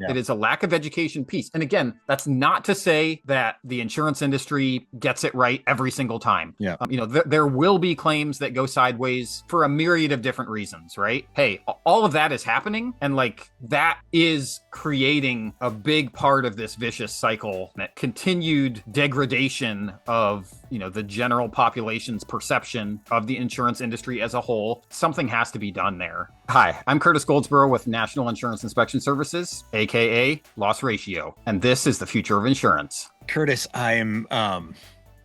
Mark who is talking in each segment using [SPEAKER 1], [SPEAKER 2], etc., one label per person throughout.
[SPEAKER 1] It is a lack of education piece. And again, that's not to say that the insurance industry gets it right every single time.
[SPEAKER 2] Yeah.
[SPEAKER 1] There will be claims that go sideways for a myriad of different reasons, right? Hey, all of that is happening. And like that is creating a big part of this vicious cycle, that continued degradation of the general population's perception of the insurance industry as a whole. Something has to be done there. Hi, I'm Curtis Goldsborough with National Insurance Inspection Services, aka Loss Ratio, and this is the future of insurance.
[SPEAKER 2] Curtis, I'm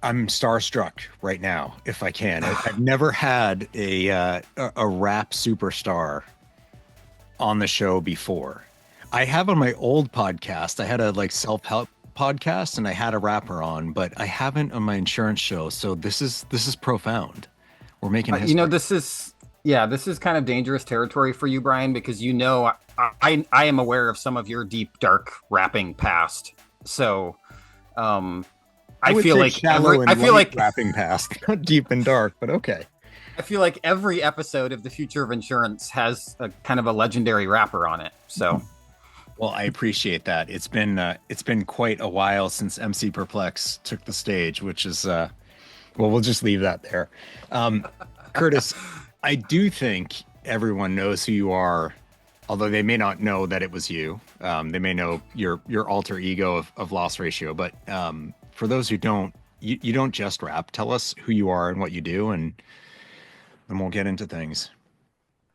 [SPEAKER 2] starstruck right now, if I can. I've never had a rap superstar on the show before. I have on my old podcast, I had a self-help podcast and I had a rapper on, but I haven't on my insurance show. So this is profound. We're making history.
[SPEAKER 1] This is kind of dangerous territory for you, Bryan, because I am aware of some of your deep, dark rapping past. So I feel like
[SPEAKER 2] rapping past, not deep and dark, but okay.
[SPEAKER 1] I feel like every episode of The Future of Insurance has a kind of a legendary rapper on it. So
[SPEAKER 2] well, I appreciate that. It's been quite a while since MC Perplex took the stage, which is we'll just leave that there. Curtis, I do think everyone knows who you are, although they may not know that it was you. They may know your alter ego of Loss Ratio, but for those who don't, you don't just rap. Tell us who you are and what you do, and then we'll get into things.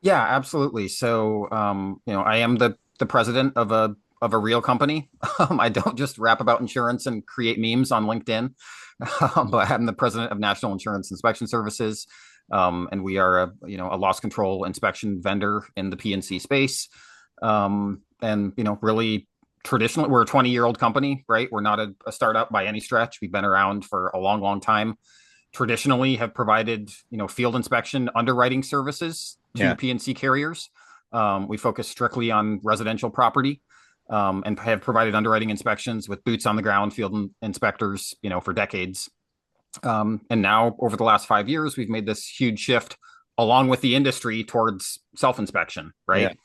[SPEAKER 1] Yeah, absolutely. So, I am the president of a real company. I don't just rap about insurance and create memes on LinkedIn, but I'm the president of National Insurance Inspection Services. And we are a loss control inspection vendor in the P&C space. Really traditionally, we're a 20-year-old company, right? We're not a startup by any stretch. We've been around for a long, long time. Traditionally have provided, field inspection underwriting services to P&C carriers. We focus strictly on residential property, and have provided underwriting inspections with boots on the ground field inspectors, for decades. And now over the last 5 years, we've made this huge shift along with the industry towards self-inspection, right?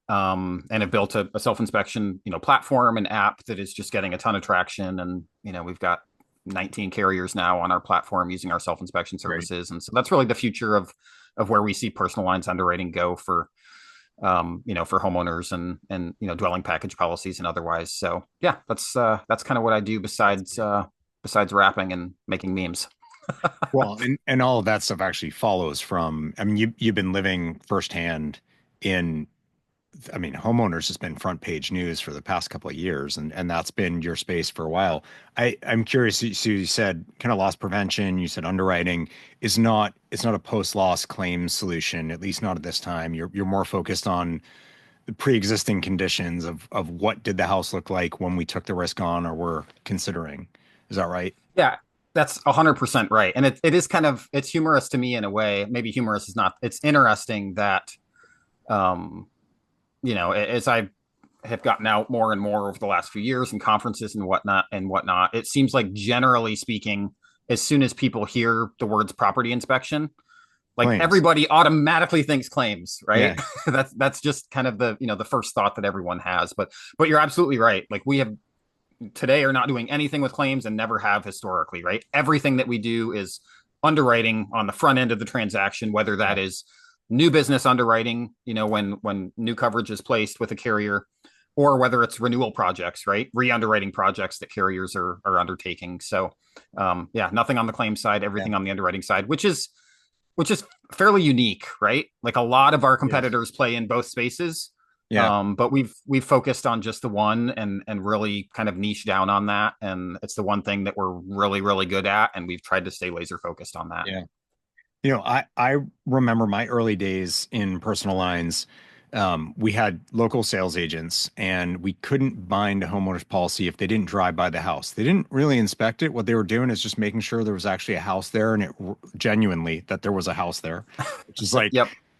[SPEAKER 1] And have built a self-inspection, platform and app that is just getting a ton of traction. And, we've got 19 carriers now on our platform using our self-inspection services. Right. And so that's really the future of where we see personal lines underwriting go for homeowners and dwelling package policies and otherwise. So yeah, that's kind of what I do besides rapping and making memes.
[SPEAKER 2] Well, and all of that stuff actually follows from, you've been living firsthand homeowners has been front page news for the past couple of years, and that's been your space for a while. I'm curious. So you said kind of loss prevention. You said underwriting it's not a post-loss claims solution, at least not at this time. You're more focused on the pre-existing conditions of what did the house look like when we took the risk on or were considering. Is that right?
[SPEAKER 1] Yeah, that's 100% right. And it is kind of, it's humorous to me in a way. Maybe humorous is not. It's interesting that as I have gotten out more and more over the last few years in conferences and whatnot, it seems like generally speaking, as soon as people hear the words property inspection, like claims. Everybody automatically thinks claims, right? Yeah. That's just kind of the first thought that everyone has. But you're absolutely right. Like we have today are not doing anything with claims and never have historically, right? Everything that we do is underwriting on the front end of the transaction, whether that is new business underwriting, when new coverage is placed with a carrier, or whether it's renewal projects, right? Re-underwriting projects that carriers are undertaking. So nothing on the claim side, everything on the underwriting side, which is fairly unique, right? Like a lot of our competitors play in both spaces. But we've focused on just the one and really kind of niche down on that. And it's the one thing that we're really, really good at. And we've tried to stay laser focused on that.
[SPEAKER 2] Yeah. I remember my early days in personal lines. We had local sales agents and we couldn't bind a homeowner's policy if they didn't drive by the house. They didn't really inspect it. What they were doing is just making sure there was actually a house there, and it genuinely that there was a house there, which is like,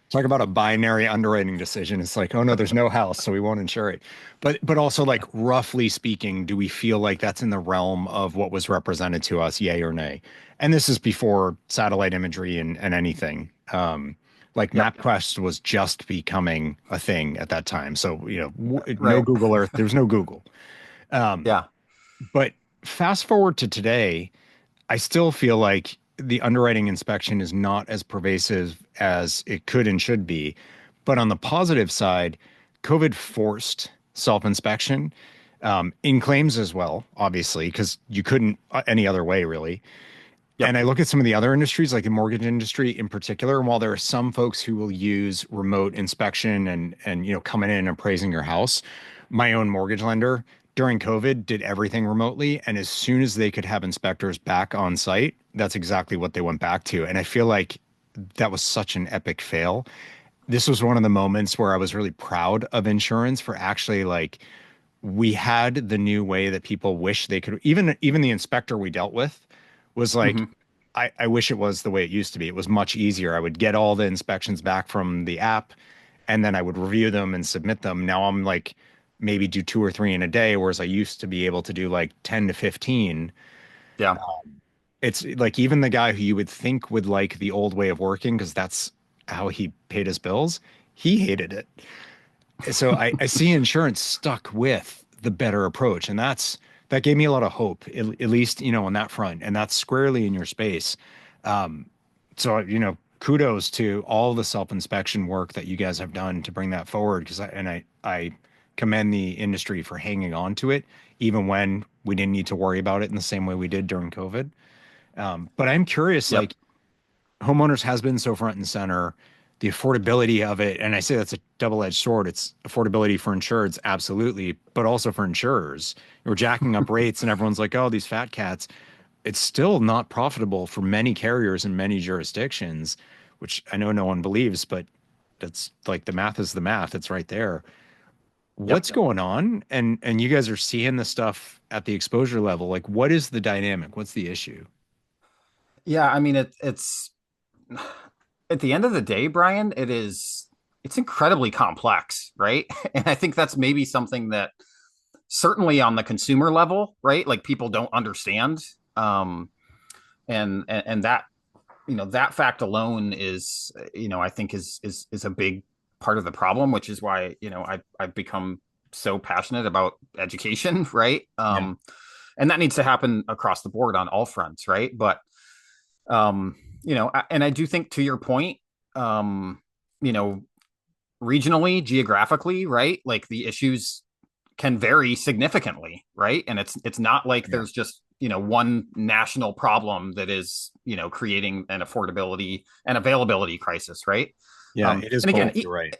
[SPEAKER 2] talk about a binary underwriting decision. It's like, oh no, there's no house, so we won't insure it. But also, like, roughly speaking, do we feel like that's in the realm of what was represented to us, yay or nay? And this is before satellite imagery and anything. Like
[SPEAKER 1] Yep.
[SPEAKER 2] MapQuest was just becoming a thing at that time. So, no
[SPEAKER 1] Right.
[SPEAKER 2] Google Earth, there's no Google. Um,
[SPEAKER 1] Yeah.
[SPEAKER 2] but fast forward to today, I still feel like the underwriting inspection is not as pervasive as it could and should be. But on the positive side, COVID forced self-inspection in claims as well, obviously, because you couldn't any other way, really.
[SPEAKER 1] Yep.
[SPEAKER 2] And I look at some of the other industries, like the mortgage industry in particular, and while there are some folks who will use remote inspection and coming in and appraising your house, my own mortgage lender during COVID did everything remotely. And as soon as they could have inspectors back on site, that's exactly what they went back to. And I feel like that was such an epic fail. This was one of the moments where I was really proud of insurance for actually like we had the new way that people wish they could even the inspector we dealt with was like,
[SPEAKER 1] Hmm.
[SPEAKER 2] I wish it was the way it used to be. It was much easier. I would get all the inspections back from the app and then I would review them and submit them. Now I'm like maybe do two or three in a day, whereas I used to be able to do like 10 to 15.
[SPEAKER 1] Yeah.
[SPEAKER 2] It's like even the guy who you would think would like the old way of working, because that's how he paid his bills, he hated it. So I see insurance stuck with the better approach, and that gave me a lot of hope, at least on that front, and that's squarely in your space. Um, so kudos to all the self-inspection work that you guys have done to bring that forward, because I commend the industry for hanging on to it, even when we didn't need to worry about it in the same way we did during COVID. But I'm curious,
[SPEAKER 1] Yep.
[SPEAKER 2] like homeowners has been so front and center, the affordability of it. And I say that's a double-edged sword. It's affordability for insureds, absolutely, but also for insurers. We're jacking up rates and everyone's like, oh, these fat cats. It's still not profitable for many carriers in many jurisdictions, which I know no one believes, but that's like the math is the math. It's right there.
[SPEAKER 1] Yep.
[SPEAKER 2] What's going on? And you guys are seeing the stuff at the exposure level. Like, what is the dynamic? What's the issue?
[SPEAKER 1] Yeah. I mean, it's at the end of the day, Brian, it's incredibly complex, right? And I think that's maybe something that certainly on the consumer level, right? Like people don't understand. Um, and that, that fact alone is, I think is a big part of the problem, which is why, I've become so passionate about education, right?
[SPEAKER 2] Yeah.
[SPEAKER 1] And that needs to happen across the board on all fronts, right? But and I do think to your point, um, you know, regionally, geographically, right? Like the issues can vary significantly, right? And it's not like
[SPEAKER 2] Yeah.
[SPEAKER 1] there's just, one national problem that is, creating an affordability and availability crisis, right?
[SPEAKER 2] Yeah, it is
[SPEAKER 1] And again,
[SPEAKER 2] both. You're right.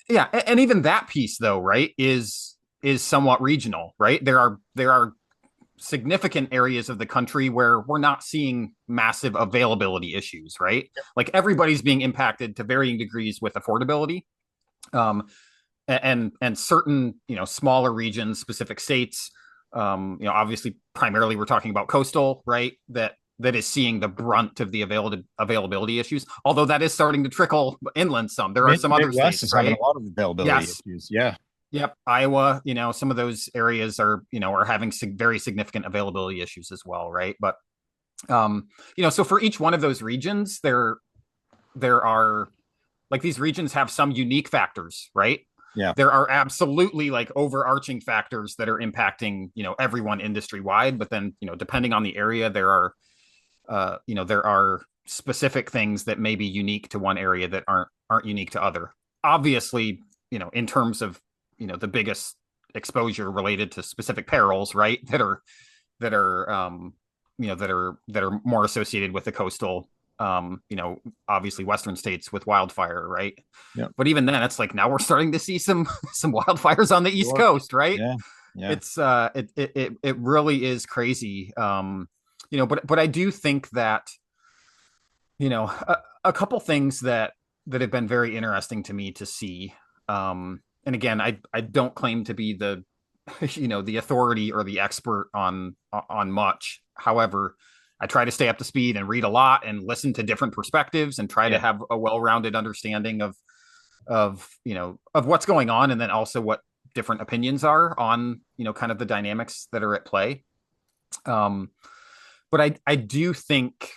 [SPEAKER 1] yeah, and even that piece though, right, is somewhat regional, right? There are significant areas of the country where we're not seeing massive availability issues, right? Like everybody's being impacted to varying degrees with affordability. Um, and certain, smaller regions, specific states, obviously primarily we're talking about coastal, right? That is seeing the brunt of the availability issues. Although that is starting to trickle inland some. There are some other
[SPEAKER 2] Midwest
[SPEAKER 1] states,
[SPEAKER 2] is having
[SPEAKER 1] right?
[SPEAKER 2] a lot of availability
[SPEAKER 1] Yes.
[SPEAKER 2] issues. Yeah.
[SPEAKER 1] Yep, Iowa, some of those areas are having very significant availability issues as well, right? But so for each one of those regions, there are like these regions have some unique factors, right?
[SPEAKER 2] Yeah.
[SPEAKER 1] There are absolutely like overarching factors that are impacting, everyone industry wide, but then, depending on the area, there are specific things that may be unique to one area that aren't unique to other. Obviously, in terms of the biggest exposure related to specific perils, right? That are more associated with the coastal, obviously Western states with wildfire, right?
[SPEAKER 2] Yeah.
[SPEAKER 1] But even then, it's like now we're starting to see some wildfires on the East
[SPEAKER 2] Sure.
[SPEAKER 1] Coast, right?
[SPEAKER 2] Yeah. Yeah.
[SPEAKER 1] It really is crazy. But I do think that a couple things that have been very interesting to me to see. And again, I don't claim to be the the authority or the expert on much. However, I try to stay up to speed and read a lot and listen to different perspectives and try to
[SPEAKER 2] Yeah.
[SPEAKER 1] have a well-rounded understanding of what's going on, and then also what different opinions are on kind of the dynamics that are at play. Um, but I do think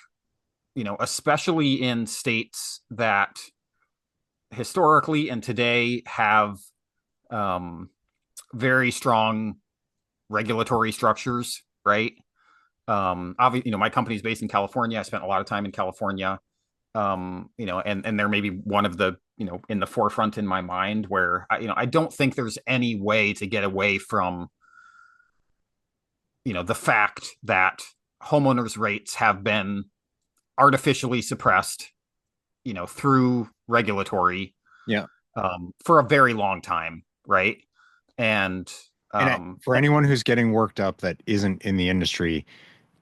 [SPEAKER 1] especially in states that historically and today have um, very strong regulatory structures, right? Obviously, my company's based in California. I spent a lot of time in California. And they're maybe one of the, in the forefront in my mind where I don't think there's any way to get away from, the fact that homeowners rates have been artificially suppressed, through regulatory,
[SPEAKER 2] Yeah.
[SPEAKER 1] for a very long time, right? And
[SPEAKER 2] For anyone who's getting worked up that isn't in the industry,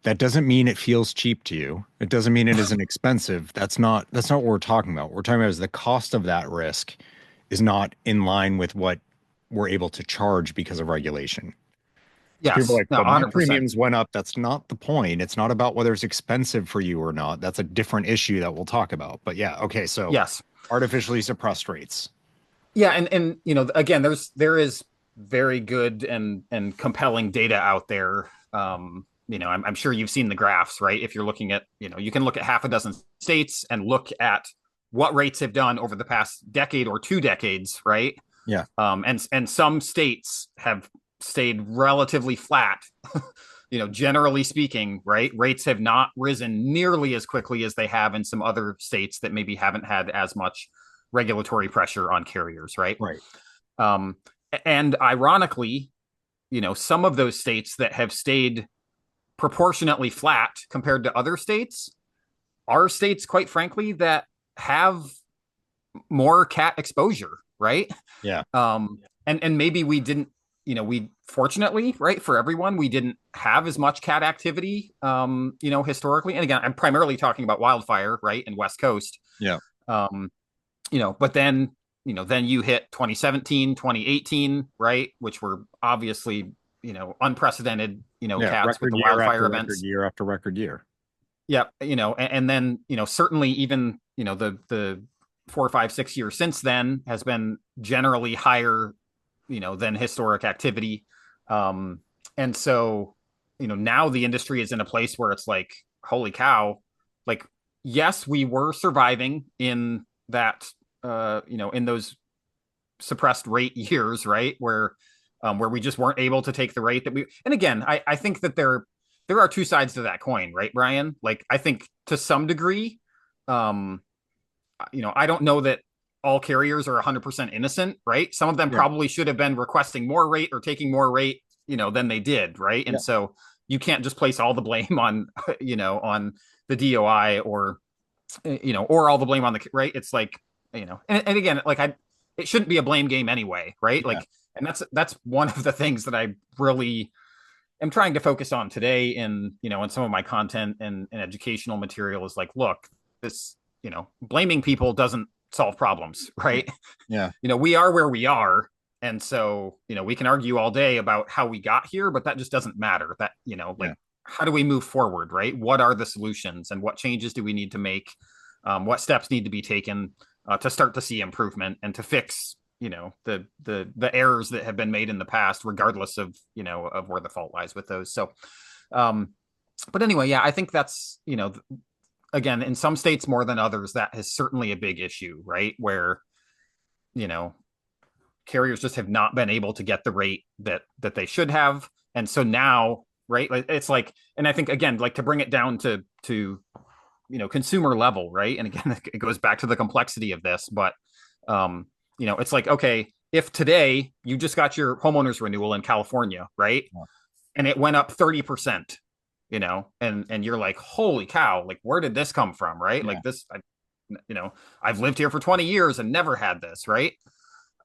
[SPEAKER 2] that doesn't mean it feels cheap to you. It doesn't mean it isn't expensive. That's not what we're talking about. What we're talking about is the cost of that risk is not in line with what we're able to charge because of regulation. People are
[SPEAKER 1] yes,
[SPEAKER 2] like,
[SPEAKER 1] no,
[SPEAKER 2] but my
[SPEAKER 1] 100%.
[SPEAKER 2] premiums went up. That's not the point. It's not about whether it's expensive for you or not. That's a different issue that we'll talk about. But yeah, okay, so
[SPEAKER 1] Yes.
[SPEAKER 2] artificially suppressed rates.
[SPEAKER 1] Yeah, and again, there is very good and compelling data out there. I'm sure you've seen the graphs, right? If you're looking at, you can look at half a dozen states and look at what rates have done over the past decade or 2 decades, right?
[SPEAKER 2] Yeah.
[SPEAKER 1] And some states have stayed relatively flat. Generally speaking, right? Rates have not risen nearly as quickly as they have in some other states that maybe haven't had as much regulatory pressure on carriers, right?
[SPEAKER 2] Right.
[SPEAKER 1] Um, and ironically, some of those states that have stayed proportionately flat compared to other states are states, quite frankly, that have more cat exposure, right?
[SPEAKER 2] Yeah.
[SPEAKER 1] And maybe we didn't, we fortunately, right, for everyone, we didn't have as much cat activity, historically. And again, I'm primarily talking about wildfire, right, and West Coast.
[SPEAKER 2] Yeah.
[SPEAKER 1] Um, but then you hit 2017, 2018, right, which were obviously, unprecedented,
[SPEAKER 2] Yeah.
[SPEAKER 1] cats with
[SPEAKER 2] Record
[SPEAKER 1] the
[SPEAKER 2] year
[SPEAKER 1] wildfire
[SPEAKER 2] after record
[SPEAKER 1] events.
[SPEAKER 2] year after record year.
[SPEAKER 1] Yeah, and then certainly even the 4, 5, 6 years since then has been generally higher, than historic activity. And so now the industry is in a place where it's like, holy cow, like, yes, we were surviving in that, in those suppressed rate years, right, where we just weren't able to take the rate that we. And again, I think that there are two sides to that coin, right, Brian? Like, I think to some degree, um, I don't know that all carriers are 100% innocent, right? Some of them
[SPEAKER 2] Yeah.
[SPEAKER 1] probably should have been requesting more rate or taking more rate, than they did, right?
[SPEAKER 2] Yeah.
[SPEAKER 1] And so you can't just place all the blame on, on the DOI or all the blame on the, right? It's like, and again, like it shouldn't be a blame game anyway, right?
[SPEAKER 2] Yeah.
[SPEAKER 1] Like, and that's one of the things that I really am trying to focus on today in some of my content and educational material is like, look, this, blaming people doesn't solve problems, right?
[SPEAKER 2] Yeah.
[SPEAKER 1] We are where we are. And so, we can argue all day about how we got here, but that just doesn't matter. That, like,
[SPEAKER 2] Yeah.
[SPEAKER 1] how do we move forward, right? What are the solutions and what changes do we need to make? What steps need to be taken to start to see improvement and to fix, the errors that have been made in the past, regardless of, of where the fault lies with those. So, but anyway, yeah, I think that's, again, in some states more than others, that is certainly a big issue, right? Where, carriers just have not been able to get the rate that they should have. And so now, right, it's like, and I think, again, like, to bring it down to consumer level, right? And again, it goes back to the complexity of this, but it's like, okay, if today you just got your homeowners renewal in California, right,
[SPEAKER 2] Yeah.
[SPEAKER 1] and it went up 30%, and you're like, holy cow, like, where did this come from, right?
[SPEAKER 2] Yeah.
[SPEAKER 1] Like, this, I've lived here for 20 years and never had this, right?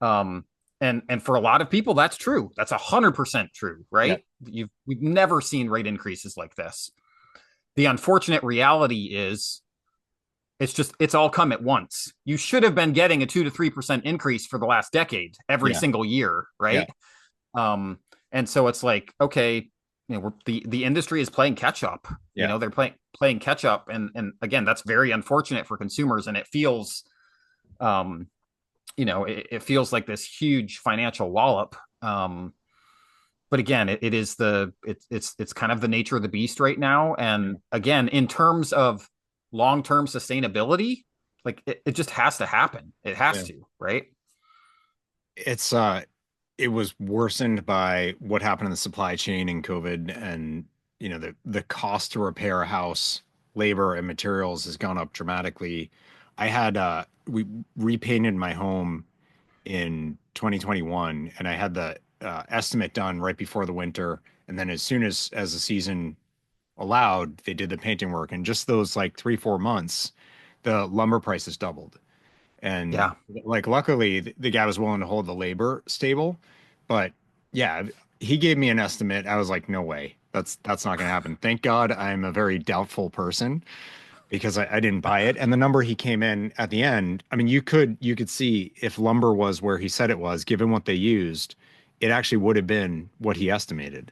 [SPEAKER 1] And for a lot of people, that's true. That's 100% true, right?
[SPEAKER 2] Yeah.
[SPEAKER 1] We've never seen rate increases like this. The unfortunate reality is it's all come at once. You should have been getting a 2 to 3% increase for the last decade, every
[SPEAKER 2] Yeah.
[SPEAKER 1] single year, right? And so it's like, okay, the industry is playing catch up.
[SPEAKER 2] Yeah.
[SPEAKER 1] They're playing catch up, and again, that's very unfortunate for consumers, and it feels, it feels like this huge financial wallop. But again, it's kind of the nature of the beast right now. And again, in terms of long-term sustainability, Like it just has to happen. It has
[SPEAKER 2] Yeah.
[SPEAKER 1] to, right?
[SPEAKER 2] It's it was worsened by what happened in the supply chain in COVID, and the cost to repair a house, labor and materials has gone up dramatically. I had we repainted my home in 2021, and I had the estimate done right before the winter, and then as soon as the season allowed, they did the painting work, and just those like 3 4 months, the lumber prices doubled. And
[SPEAKER 1] Yeah.
[SPEAKER 2] like, luckily, the guy was willing to hold the labor stable. But yeah, he gave me an estimate. I was like, no way. That's not going to happen. Thank God I'm a very doubtful person because I didn't buy it. And the number he came in at the end, I mean, you could see if lumber was where he said it was, given what they used, it actually would have been what he estimated.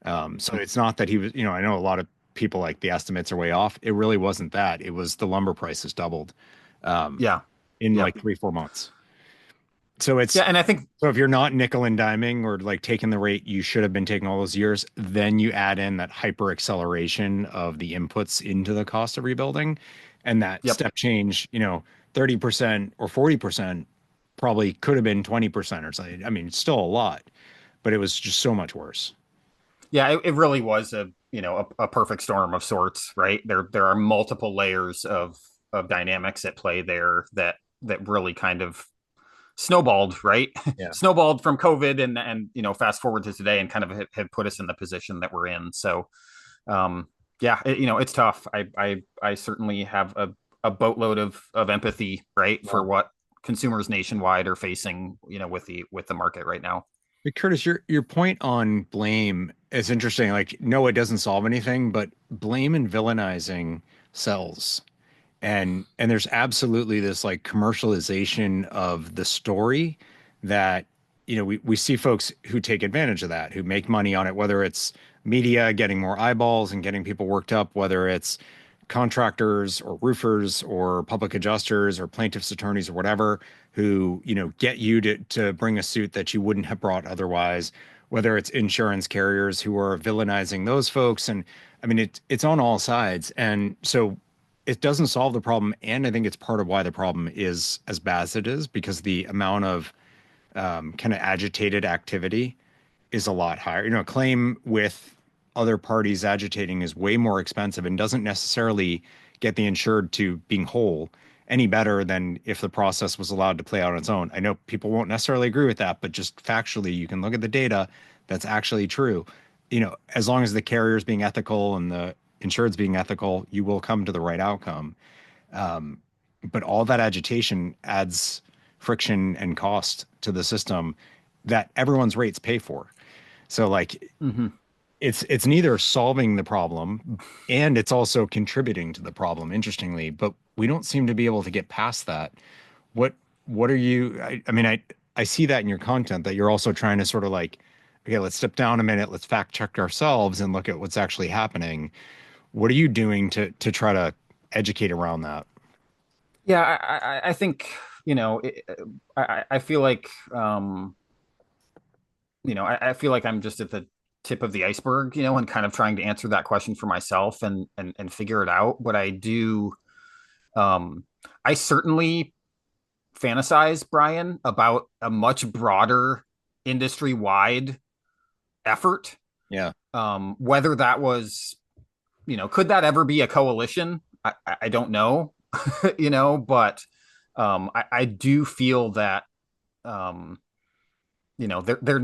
[SPEAKER 2] So it's not that he was, I know a lot of people like the estimates are way off. It really wasn't that. It was the lumber prices doubled. Um,
[SPEAKER 1] Yeah.
[SPEAKER 2] in
[SPEAKER 1] Yeah.
[SPEAKER 2] like 3 4 months. So
[SPEAKER 1] Yeah. And I think,
[SPEAKER 2] if you're not nickel and diming or like taking the rate you should have been taking all those years, then you add in that hyper acceleration of the inputs into the cost of rebuilding, and that
[SPEAKER 1] yep.
[SPEAKER 2] step change, 30% or 40% probably could have been 20% or something. I mean, it's still a lot, but it was just so much worse.
[SPEAKER 1] Yeah. It really was a perfect storm of sorts, right? There are multiple layers of dynamics at play there that really kind of snowballed, right?
[SPEAKER 2] Yeah.
[SPEAKER 1] Snowballed from COVID and fast forward to today and kind of have put us in the position that we're in. So yeah, it's tough. I certainly have a boatload of empathy, right, for
[SPEAKER 2] Yeah.
[SPEAKER 1] what consumers nationwide are facing, with the market right now.
[SPEAKER 2] But Curtis, your point on blame is interesting. Like, no, it doesn't solve anything, but blame and villainizing sells. And there's absolutely this like commercialization of the story that we see folks who take advantage of that, who make money on it, whether it's media getting more eyeballs and getting people worked up, whether it's contractors or roofers or public adjusters or plaintiffs attorneys or whatever, who get you to bring a suit that you wouldn't have brought otherwise, whether it's insurance carriers who are villainizing those folks. And I mean, it's on all sides. And so it doesn't solve the problem. And I think it's part of why the problem is as bad as it is, because the amount of kind of agitated activity is a lot higher. A claim with other parties agitating is way more expensive and doesn't necessarily get the insured to being whole any better than if the process was allowed to play out on its own. I know people won't necessarily agree with that, but just factually, you can look at the data. That's actually true. As long as the carrier is being ethical and the insured's being ethical, you will come to the right outcome. Um, but all that agitation adds friction and cost to the system that everyone's rates pay for. So like,
[SPEAKER 1] Mm-hmm.
[SPEAKER 2] it's neither solving the problem and it's also contributing to the problem, interestingly, but we don't seem to be able to get past that. What what are you I mean, I see that in your content, that you're also trying to sort of like, okay, let's step down a minute, let's fact check ourselves and look at what's actually happening. What are you doing to try to educate around that?
[SPEAKER 1] Yeah, I think I feel like I feel like I'm just at the tip of the iceberg, and kind of trying to answer that question for myself and figure it out. But I do, um, I certainly fantasize, Bryan, about a much broader industry wide effort.
[SPEAKER 2] Yeah.
[SPEAKER 1] Whether that was, could that ever be a coalition? I don't know, but I do feel that um, there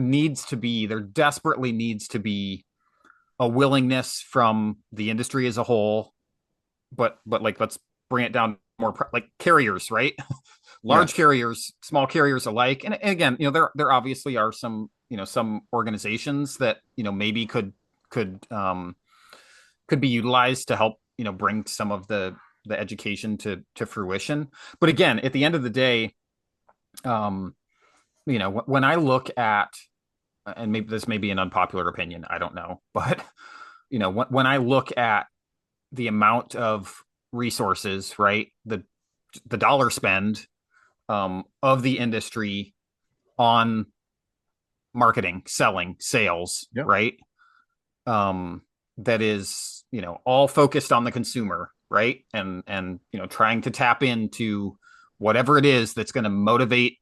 [SPEAKER 1] desperately needs to be a willingness from the industry as a whole, but like let's bring it down more like carriers, right?
[SPEAKER 2] Yeah.
[SPEAKER 1] Large carriers, small carriers alike. And again, there obviously are some organizations that maybe could be utilized to help bring some of the education to fruition. But again, at the end of the day, um, when I look at, and maybe this may be an unpopular opinion, I don't know, but when I look at the amount of resources, right, the dollar spend of the industry on marketing, selling, sales,
[SPEAKER 2] Yeah.
[SPEAKER 1] right, that is all focused on the consumer, right? And trying to tap into whatever it is that's going to motivate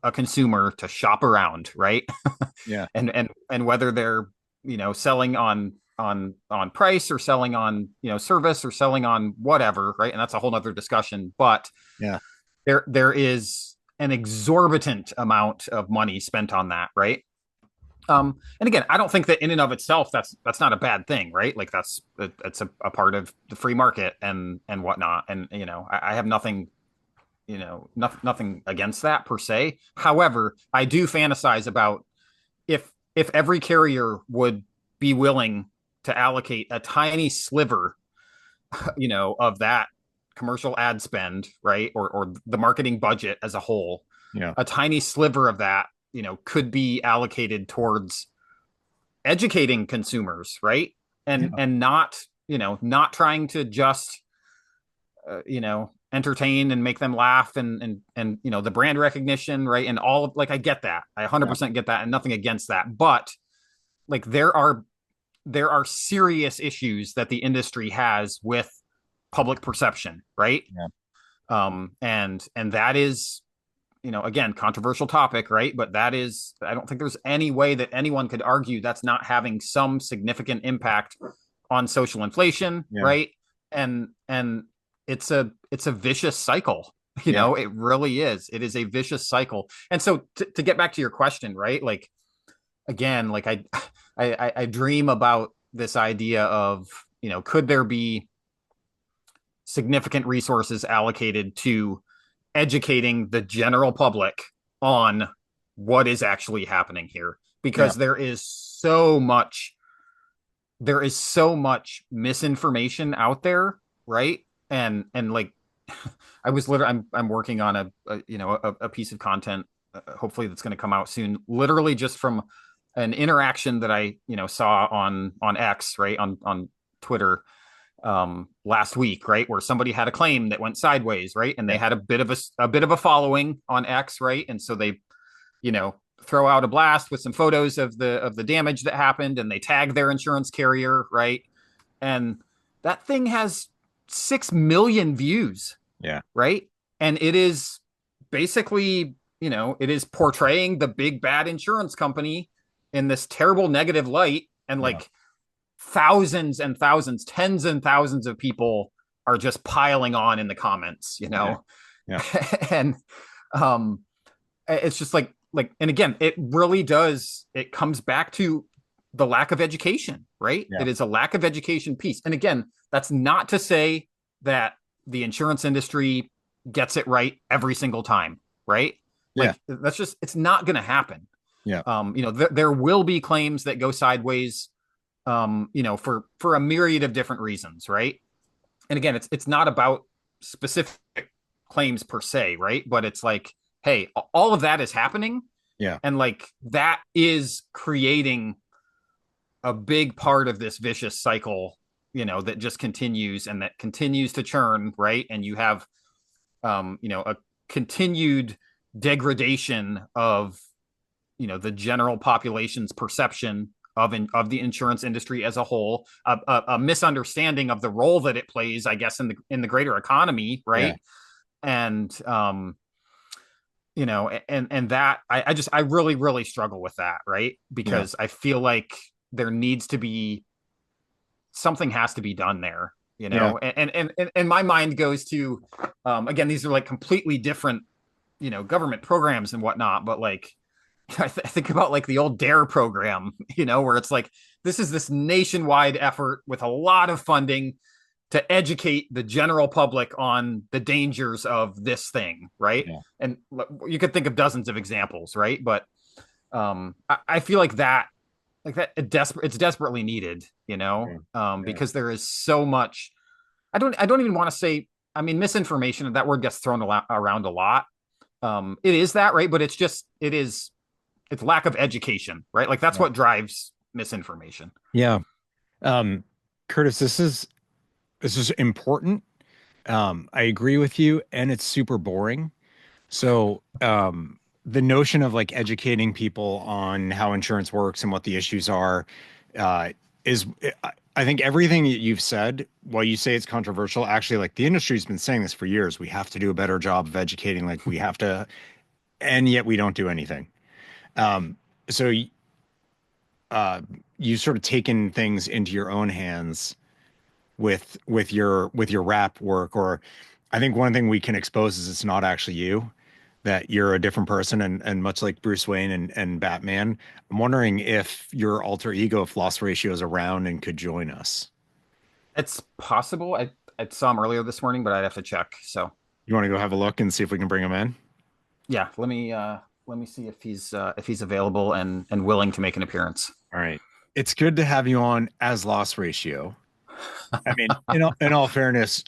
[SPEAKER 1] a consumer to shop around, right?
[SPEAKER 2] Yeah.
[SPEAKER 1] And whether they're selling on price or selling on service or selling on whatever, right? And that's a whole nother discussion. But
[SPEAKER 2] Yeah.
[SPEAKER 1] there is an exorbitant amount of money spent on that, right? And again, I don't think that in and of itself that's not a bad thing, right? Like it's a part of the free market and whatnot. And I have nothing nothing against that per se. However, I do fantasize about if every carrier would be willing to allocate a tiny sliver, of that commercial ad spend, right, or the marketing budget as a whole,
[SPEAKER 2] Yeah.
[SPEAKER 1] a tiny sliver of that, could be allocated towards educating consumers, right, and
[SPEAKER 2] Yeah.
[SPEAKER 1] and not not trying to just entertain and make them laugh and the brand recognition, right, and all of, like, I get that, I
[SPEAKER 2] Yeah.
[SPEAKER 1] 100% get that, and nothing against that, but like there are serious issues that the industry has with public perception, right?
[SPEAKER 2] Yeah.
[SPEAKER 1] And that is, again, controversial topic, right? But that is, I don't think there's any way that anyone could argue that's not having some significant impact on social inflation,
[SPEAKER 2] Yeah.
[SPEAKER 1] right? And it's a vicious cycle.
[SPEAKER 2] Yeah.
[SPEAKER 1] It really is. It is a vicious cycle. And so to get back to your question, right? Like, again, like I dream about this idea of, could there be significant resources allocated to educating the general public on what is actually happening here?
[SPEAKER 2] Yeah.
[SPEAKER 1] Because there is so much misinformation out there, right? And like I'm working on a piece of content, hopefully that's going to come out soon, literally just from an interaction that I saw on X, right, on Twitter, last week, right, where somebody had a claim that went sideways, right, and they
[SPEAKER 2] Yeah.
[SPEAKER 1] had a bit of a following on X, right, and so they throw out a blast with some photos of the damage that happened, and they tag their insurance carrier, right, and that thing has 6 million views,
[SPEAKER 2] Yeah.
[SPEAKER 1] right, and it is basically it is portraying the big bad insurance company in this terrible negative light, and
[SPEAKER 2] Yeah.
[SPEAKER 1] like thousands and thousands, tens and thousands of people are just piling on in the comments,
[SPEAKER 2] Yeah. Yeah.
[SPEAKER 1] and it's just like, and again, it comes back to the lack of education, right?
[SPEAKER 2] Yeah.
[SPEAKER 1] It is a lack of education piece. And again, that's not to say that the insurance industry gets it right every single time, right?
[SPEAKER 2] Yeah.
[SPEAKER 1] Like, it's not going to happen.
[SPEAKER 2] Yeah.
[SPEAKER 1] There will be claims that go sideways, for a myriad of different reasons, right? And again, it's not about specific claims per se, right? But it's like, hey, all of that is happening.
[SPEAKER 2] Yeah.
[SPEAKER 1] And like that is creating a big part of this vicious cycle, that just continues and that continues to churn, right? And you have a continued degradation of the general population's perception of the insurance industry as a whole, a misunderstanding of the role that it plays, I guess, in the greater economy, right? Yeah. And that I really, really struggle with that, right? Because I feel like there needs to be something has to be done there, and my mind goes to, again, these are like completely different, government programs and whatnot, but like, I think about like the old DARE program, where it's like, this is this nationwide effort with a lot of funding to educate the general public on the dangers of this thing, right?
[SPEAKER 2] Yeah.
[SPEAKER 1] And you could think of dozens of examples, right? But I feel like it's desperately needed, because there is so much. I don't even want to say. I mean, misinformation. That word gets thrown around a lot. It is that, right? But it's lack of education, right? Like that's what drives misinformation.
[SPEAKER 2] Yeah. Curtis, this is important. I agree with you, and it's super boring. So, the notion of like educating people on how insurance works and what the issues are, is I think everything that you've said, while you say it's controversial, actually, like the industry's been saying this for years. We have to do a better job of educating. Like we have to, and yet we don't do anything. Um, so uh, you've sort of taken things into your own hands with your rap work. Or I think one thing we can expose is it's not actually you, that you're a different person, and much like Bruce Wayne and Batman, I'm wondering if your alter ego, if Loss Ratio, is around and could join us.
[SPEAKER 1] It's possible. I saw him earlier this morning, but I'd have to check. So
[SPEAKER 2] You want to go have a look and see if we can bring him in?
[SPEAKER 1] yeah, let me see if he's available and willing to make an appearance.
[SPEAKER 2] All right. It's good to have you on as Loss Ratio. I mean, in all fairness,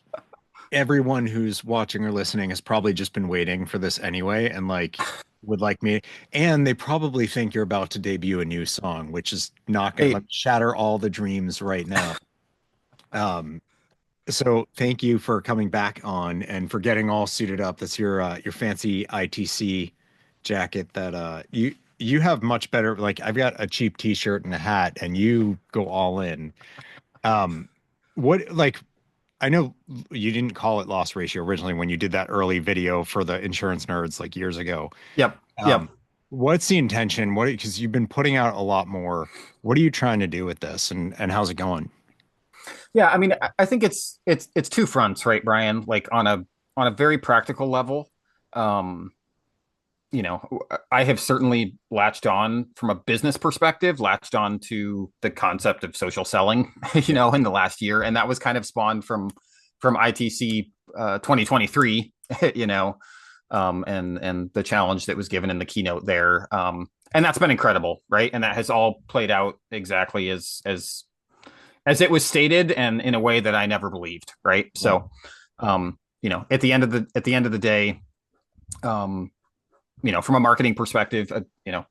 [SPEAKER 2] everyone who's watching or listening has probably just been waiting for this anyway, and like would like me, and they probably think you're about to debut a new song, which is not going
[SPEAKER 1] Hey,
[SPEAKER 2] to shatter all the dreams right now. Um, so thank you for coming back on and for getting all suited up. That's your fancy ITC jacket that you have much better. Like I've got a cheap t-shirt and a hat, and you go all in. Um, what like I know you didn't call it Loss Ratio originally when you did that early video for the insurance nerds like years ago.
[SPEAKER 1] yep, yep.
[SPEAKER 2] Um, what's the intention? What, because you've been putting out a lot more. What are you trying to do with this, and how's it going?
[SPEAKER 1] Yeah, I mean, I think it's two fronts, right, Brian? Like on a very practical level, um, I have certainly latched on from a business perspective, latched on to the concept of social selling, in the last year, and that was kind of spawned from ITC 2023, and the challenge that was given in the keynote there, and that's been incredible, right? And that has all played out exactly as it was stated, and in a way that I never believed, right? So, at the end of the day, from a marketing perspective,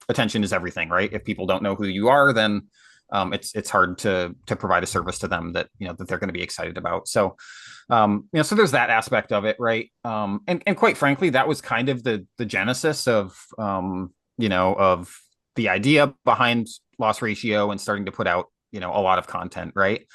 [SPEAKER 1] attention is everything, right? If people don't know who you are, then it's hard to provide a service to them that that they're going to be excited about. So, so there's that aspect of it, right? And quite frankly, that was kind of the genesis of of the idea behind Loss Ratio and starting to put out a lot of content, right?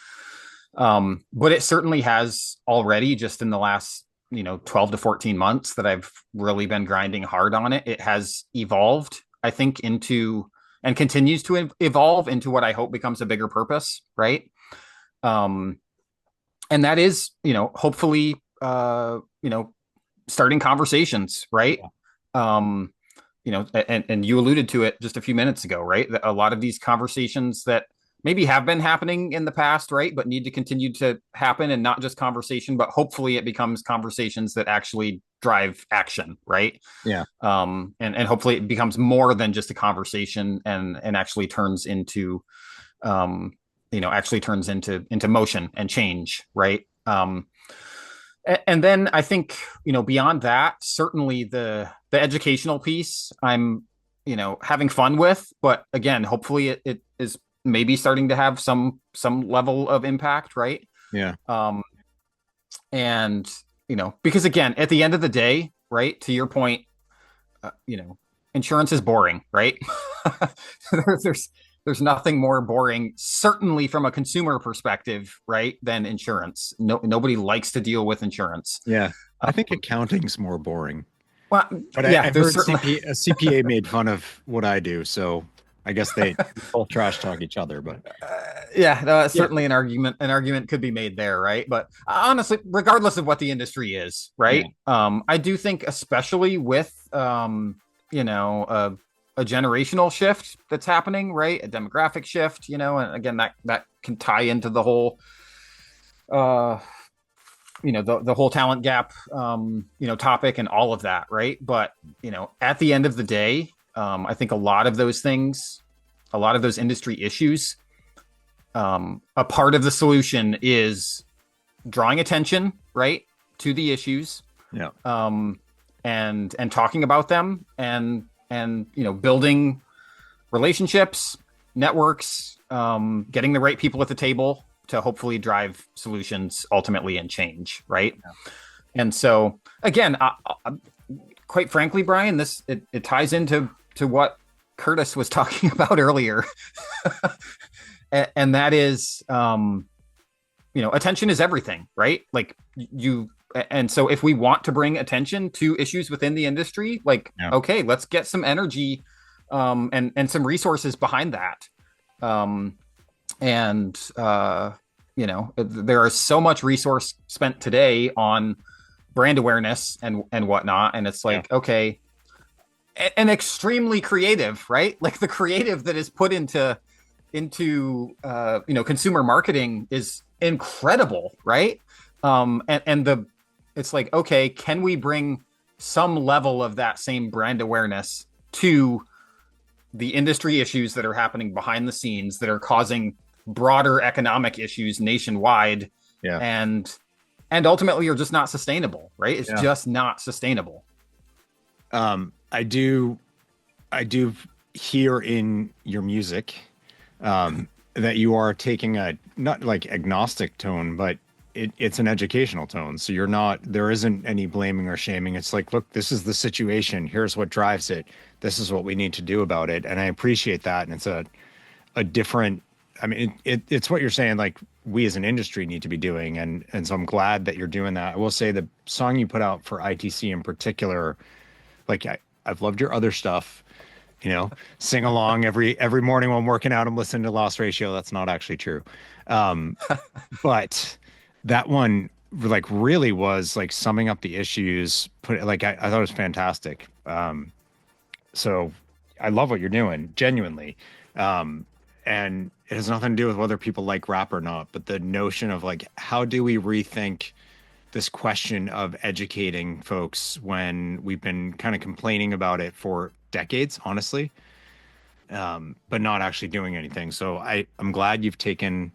[SPEAKER 1] But it certainly has already, just in the last 12 to 14 months that I've really been grinding hard on it. It has evolved, I think, into and continues to evolve into what I hope becomes a bigger purpose, right? And that is, hopefully, starting conversations, right? And you alluded to it just a few minutes ago, right? A lot of these conversations that maybe have been happening in the past, right? But need to continue to happen, and not just conversation, but hopefully it becomes conversations that actually drive action, right?
[SPEAKER 2] Yeah.
[SPEAKER 1] And hopefully it becomes more than just a conversation, and actually turns into, into motion and change, right? And then I think, beyond that, certainly the educational piece I'm, having fun with, but again, hopefully it is maybe starting to have some level of impact, right?
[SPEAKER 2] Yeah.
[SPEAKER 1] And because again, at the end of the day, right, to your point, insurance is boring, right? There's nothing more boring, certainly from a consumer perspective, right, than insurance. Nobody likes to deal with insurance.
[SPEAKER 2] Yeah. I think accounting's more boring.
[SPEAKER 1] Well,
[SPEAKER 2] But
[SPEAKER 1] yeah,
[SPEAKER 2] I've heard a CPA made fun of what I do, so I guess they both trash talk each other. But
[SPEAKER 1] certainly an argument could be made there, right? But honestly, regardless of what the industry is, right?
[SPEAKER 2] Yeah.
[SPEAKER 1] I do think, especially with a generational shift that's happening, right? A demographic shift, and again, that can tie into the whole the whole talent gap topic and all of that, right? But at the end of the day, I think a lot of those things, a lot of those industry issues, a part of the solution is drawing attention, right, to the issues,
[SPEAKER 2] Yeah.
[SPEAKER 1] And talking about them, and building relationships, networks, getting the right people at the table to hopefully drive solutions ultimately and change, right? Yeah. And so again, quite frankly, Brian, it ties into what Curtis was talking about earlier. and that is, attention is everything, right? Like you, and so if we want to bring attention to issues within the industry, like,
[SPEAKER 2] Yeah.
[SPEAKER 1] okay, let's get some energy, and some resources behind that. Um, and there is so much resource spent today on brand awareness and whatnot, and it's
[SPEAKER 2] Yeah.
[SPEAKER 1] like, okay, and extremely creative, right? Like the creative that is put into consumer marketing is incredible, right? And the it's like, okay, can we bring some level of that same brand awareness to the industry issues that are happening behind the scenes that are causing broader economic issues nationwide,
[SPEAKER 2] Yeah.
[SPEAKER 1] and ultimately are just not sustainable, right? It's
[SPEAKER 2] Yeah.
[SPEAKER 1] just not sustainable.
[SPEAKER 2] I do hear in your music that you are taking a not like agnostic tone, but it's an educational tone. So there isn't any blaming or shaming. It's like, look, this is the situation. Here's what drives it. This is what we need to do about it. And I appreciate that. And it's a different, I mean, it's what you're saying, like we as an industry need to be doing. And so I'm glad that you're doing that. I will say the song you put out for ITC in particular, like I've loved your other stuff, sing along every morning while I'm working out. I'm listening to Loss Ratio. That's not actually true. But that one like really was like summing up the issues. I thought it was fantastic. So I love what you're doing, genuinely. And it has nothing to do with whether people like rap or not, but the notion of like, how do we rethink this question of educating folks when we've been kind of complaining about it for decades, honestly, but not actually doing anything. So I'm glad you've taken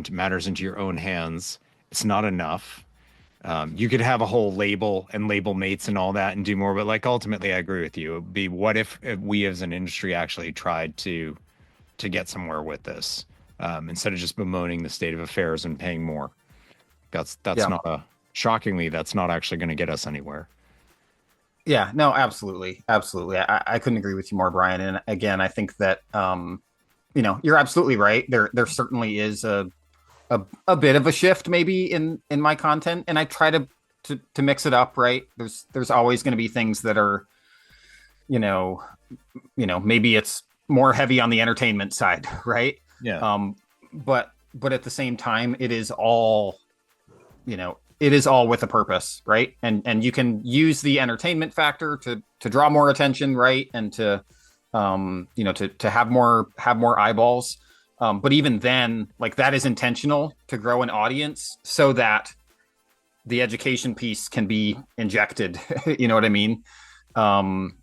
[SPEAKER 2] matters into your own hands. It's not enough. You could have a whole label and label mates and all that and do more, but like ultimately I agree with you. It would be what if we as an industry actually tried to get somewhere with this, instead of just bemoaning the state of affairs and paying more. That's
[SPEAKER 1] Yeah.
[SPEAKER 2] not shockingly, that's not actually going to get us anywhere.
[SPEAKER 1] Yeah, no, absolutely. Absolutely. I couldn't agree with you more, Brian. And again, I think that, you're absolutely right. There certainly is a bit of a shift maybe in my content, and I try to mix it up, right? There's always going to be things that are, maybe it's more heavy on the entertainment side, right?
[SPEAKER 2] Yeah.
[SPEAKER 1] But at the same time, it is all with a purpose, right? And you can use the entertainment factor to draw more attention, right? And to have more eyeballs. But even then, like that is intentional to grow an audience so that the education piece can be injected. You know what I mean? And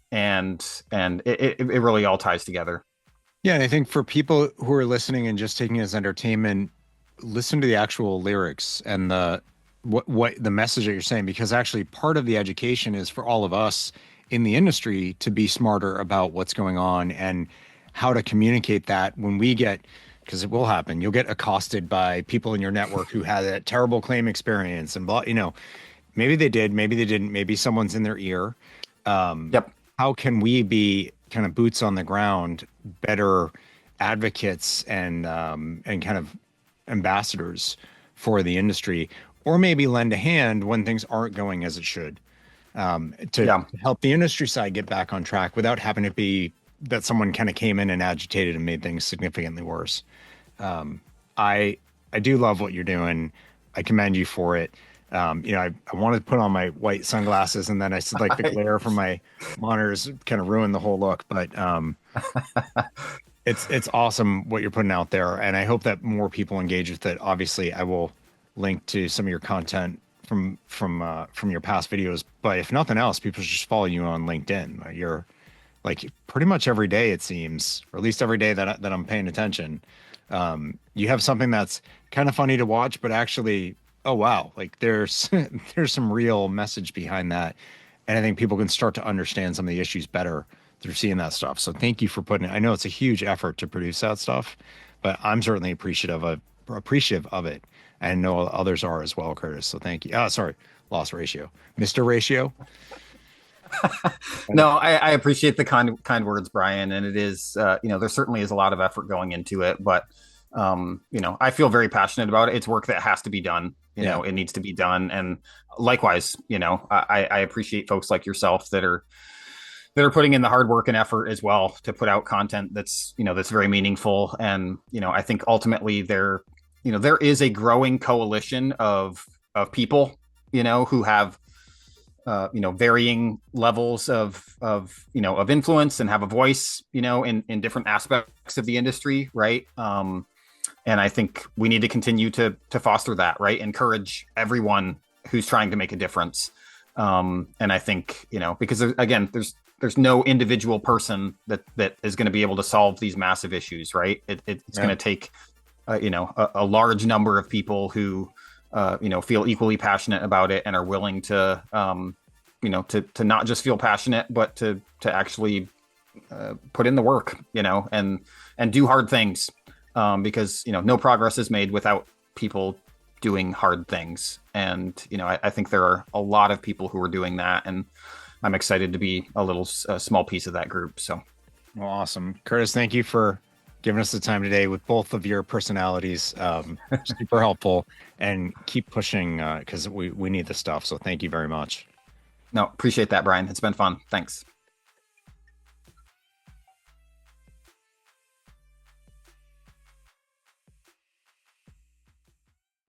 [SPEAKER 1] it really all ties together.
[SPEAKER 2] Yeah. And I think for people who are listening and just taking it as entertainment, listen to the actual lyrics and what the message that you're saying, because actually part of the education is for all of us in the industry to be smarter about what's going on and how to communicate that when we get, because it will happen. You'll get accosted by people in your network who had a terrible claim experience and blah, maybe they did, maybe they didn't, maybe someone's in their ear.
[SPEAKER 1] Yep.
[SPEAKER 2] How can we be kind of boots on the ground, better advocates and kind of ambassadors for the industry, or maybe lend a hand when things aren't going as it should, to help the industry side get back on track without having to be that someone kind of came in and agitated and made things significantly worse. I do love what you're doing. I commend you for it. I wanted to put on my white sunglasses and then I said like the glare from my monitors kind of ruined the whole look, but it's awesome what you're putting out there. And I hope that more people engage with it. Obviously I will link to some of your content from your past videos, but if nothing else, people should just follow you on LinkedIn. You're like pretty much every day, it seems, or at least every day that I'm paying attention. You have something that's kind of funny to watch, but actually, oh wow, like there's some real message behind that, and I think people can start to understand some of the issues better through seeing that stuff. So thank you for putting it. I know it's a huge effort to produce that stuff, but I'm certainly appreciative of it, and I know others are as well, Curtis. So thank you. Sorry, Loss Ratio, Mr. Ratio.
[SPEAKER 1] No, I appreciate the kind words, Brian, and it is there certainly is a lot of effort going into it, but I feel very passionate about it. It's work that has to be done.
[SPEAKER 2] Yeah.
[SPEAKER 1] It needs to be done, and likewise, I appreciate folks like yourself that are putting in the hard work and effort as well to put out content that's very meaningful. And I think ultimately there is a growing coalition of people who have varying levels of influence and have a voice in different aspects of the industry, right? And I think we need to continue to foster that, right? Encourage everyone who's trying to make a difference. And I think because there's no individual person that is going to be able to solve these massive issues, right? It's going to take a large number of people who feel equally passionate about it and are willing to to not just feel passionate, but to actually put in the work, and do hard things, because no progress is made without people doing hard things. And I think there are a lot of people who are doing that, and I'm excited to be a small piece of that group. So,
[SPEAKER 2] well, awesome, Curtis. Thank you for giving us the time today with both of your personalities. Super helpful, and keep pushing because we need the stuff. So thank you very much.
[SPEAKER 1] No, appreciate that, Brian. It's been fun. Thanks.